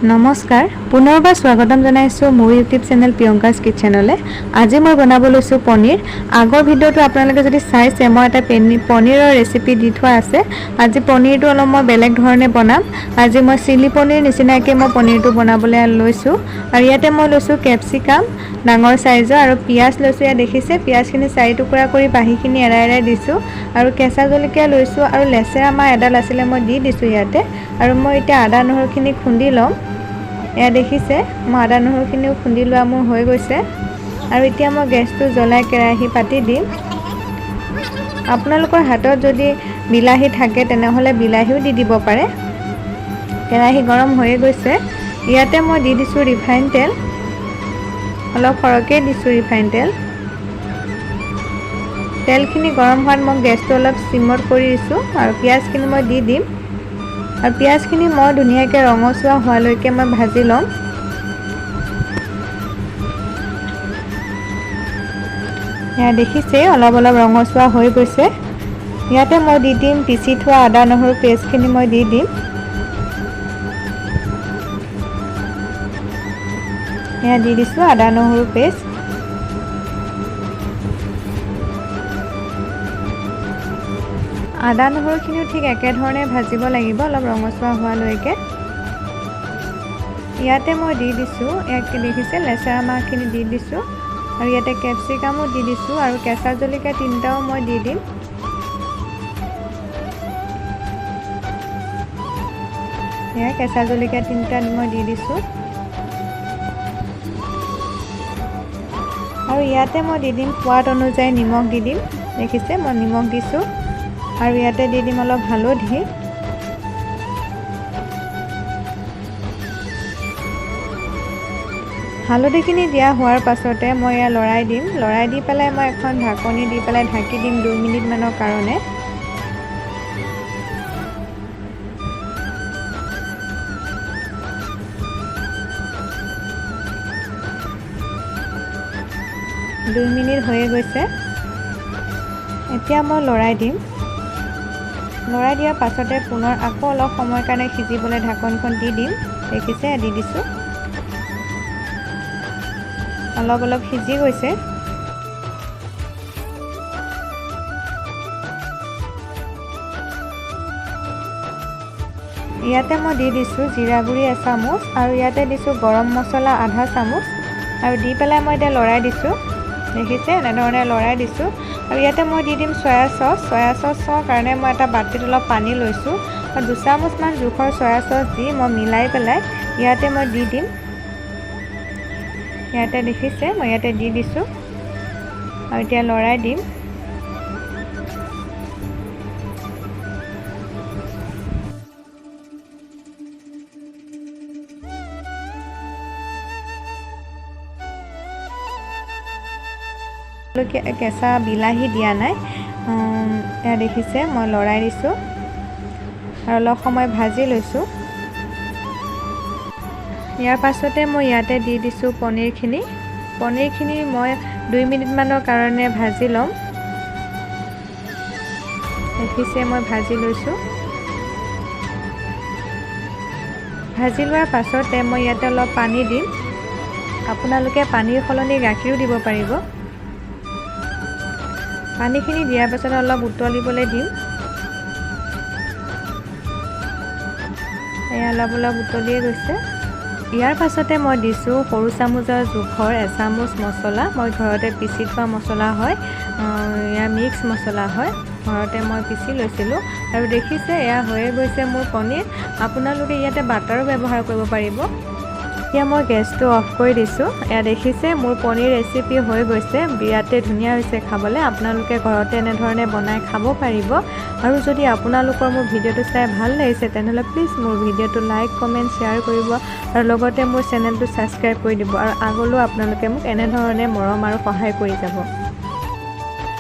নমস্কাৰ পুনৰবাৰ স্বাগতম জনাইছো মোৰ ইউটিউব চেনেল প্ৰিয়ংকাছ কিচেনলৈ। আজি মই বনাব লৈছো পনীৰ। আগৰ ভিডিঅ'টো আপোনালোকে যদি চাইছে মই এটা পনীৰৰ ৰেচিপি দি থোৱা আছে। আজি পনীৰটো অলপ মই বেলেগ ধৰণে বনাম। আজি মই চিলি পনীৰ নিচিনাকৈ মই পনীৰটো বনাবলৈ লৈছো। আৰু ইয়াতে মই লৈছো কেপচিকাম ডাঙৰ সাইজৰ আৰু পিয়াজ লৈছো। ইয়াত দেখিছে পিয়াজখিনি 4 টুকুৰা কৰি বাহিখিনি এৰাই দিছো আৰু কেঁচা জলকীয়া লৈছো আৰু লেচেৰা মাহ এডাল আছিলে মই দি দিছো ইয়াতে। আৰু মই এতিয়া আদা নহৰুখিনি খুন্দি লম। এয়া দেখিছে মই আদা নহৰুখিনিও খুন্দি লোৱা মোৰ হৈ গৈছে। আৰু এতিয়া মই গেছটো জ্বলাই কেৰাহী পাতি দিম। আপোনালোকৰ হাতত যদি বিলাহী থাকে তেনেহ'লে বিলাহীও দি দিব পাৰে। কেৰাহী গৰম হৈ গৈছে। ইয়াতে মই দি দিছোঁ ৰিফাইন তেল, অলপ সৰহকৈ দিছোঁ ৰিফাইন তেল। তেলখিনি গৰম হোৱাত মই গেছটো অলপ চিমত কৰি দিছোঁ আৰু পিঁয়াজখিনি মই দি দিম। আৰু পিঁয়াজখিনি মই ধুনীয়াকৈ ৰঙচুৱা হোৱালৈকে মই ভাজি ল'ম। এয়া দেখিছে অলপ ৰঙচুৱা হৈ গৈছে। ইয়াতে মই দি দিম পিচি থোৱা আদা নহৰু পেষ্টখিনি মই দি দিম। এয়া দি দিছোঁ আদা নহৰু পেষ্ট। আদা নহৰুখিনিও ঠিক একেধৰণে ভাজিব লাগিব অলপ ৰঙচুৱা হোৱালৈকে। ইয়াতে মই দি দিছোঁ ইয়াকে দেখিছে লেচেৰা মাহখিনি দি দিছোঁ আৰু ইয়াতে কেপচিকামো দি দিছোঁ আৰু কেঁচা জলকীয়া 3টাও মই দি দিম। এয়া কেঁচা জলকীয়া 3টা মই দি দিছোঁ আৰু ইয়াতে মই দি দিম সোৱাদ অনুযায়ী নিমখ দি দিম। দেখিছে মই নিমখ দিছোঁ আৰু ইয়াতে দি দিম অলপ হালধি। হালধিখিনি দিয়া হোৱাৰ পাছতে মই এয়া লৰাই দিম। লৰাই দি পেলাই মই এখন ঢাকনি দি পেলাই ঢাকি দিম 2 মিনিটমানৰ কাৰণে। দুই মিনিট হৈয়ে গৈছে। এতিয়া মই লৰাই দিম। লৰাই দিয়াৰ পাছতে পুনৰ আকৌ অলপ সময়ৰ কাৰণে সিজিবলৈ ঢাকনখন দি দিম। দেখিছে দি দিছোঁ। অলপ সিজি গৈছে। ইয়াতে মই দি দিছোঁ জিৰা গুড়ি 1 চামুচ আৰু ইয়াতে দিছোঁ গৰম মছলা আধা চামুচ আৰু দি পেলাই মই এতিয়া লৰাই দিছোঁ। দেখিছে এনেধৰণে লৰাই দিছোঁ। আৰু ইয়াতে মই দি দিম চয়া চচ। চয়া চচৰ কাৰণে মই এটা বাটিত অলপ পানী লৈছোঁ আৰু 2 চামুচমান জোখৰ চয়া চচ দি মই মিলাই পেলাই ইয়াতে মই দি দিম। ইয়াতে দেখিছে মই ইয়াতে দি দিছোঁ আৰু এতিয়া লৰাই দিম। কেঁচা বিলাহী দিয়া নাই। এয়া দেখিছে মই লৰাই দিছোঁ আৰু অলপ সময় ভাজি লৈছোঁ। ইয়াৰ পাছতে মই ইয়াতে দি দিছোঁ পনীৰখিনি। পনীৰখিনি মই 2 মিনিটমানৰ কাৰণে ভাজি ল'ম। দেখিছে মই ভাজি লৈছোঁ। ভাজি লোৱাৰ পাছতে মই ইয়াতে অলপ পানী দিম। আপোনালোকে পানীৰ সলনি গাখীৰো দিব পাৰিব। পানীখিনি দিয়াৰ পাছত অলপ উতলিবলৈ দিম। এয়া অলপ উতলিয়ে গৈছে। ইয়াৰ পাছতে মই দিছোঁ সৰু চামুচৰ জোখৰ 1 চামুচ মছলা। মই ঘৰতে পিচি থোৱা মছলা হয়। এয়া মিক্স মছলা হয়, ঘৰতে মই পিচি লৈছিলোঁ। আৰু দেখিছে এয়া হৈয়ে গৈছে মোৰ পনীৰ। আপোনালোকে ইয়াতে বাটাৰো ব্যৱহাৰ কৰিব পাৰিব। এতিয়া মই গেছটো অফ কৰি দিছোঁ। এয়া দেখিছে মোৰ পনীৰ ৰেচিপি হৈ গৈছে। বিৰাটেই ধুনীয়া হৈছে খাবলৈ। আপোনালোকে ঘৰতে এনেধৰণে বনাই খাব পাৰিব। আৰু যদি আপোনালোকৰ মোৰ ভিডিঅ'টো চাই ভাল লাগিছে তেনেহ'লে প্লিজ মোৰ ভিডিঅ'টো লাইক কমেণ্ট শ্বেয়াৰ কৰিব আৰু লগতে মোৰ চেনেলটো ছাবস্ক্ৰাইব কৰি দিব। আৰু আগলৈও আপোনালোকে মোক এনেধৰণে মৰম আৰু সহায় কৰি যাব।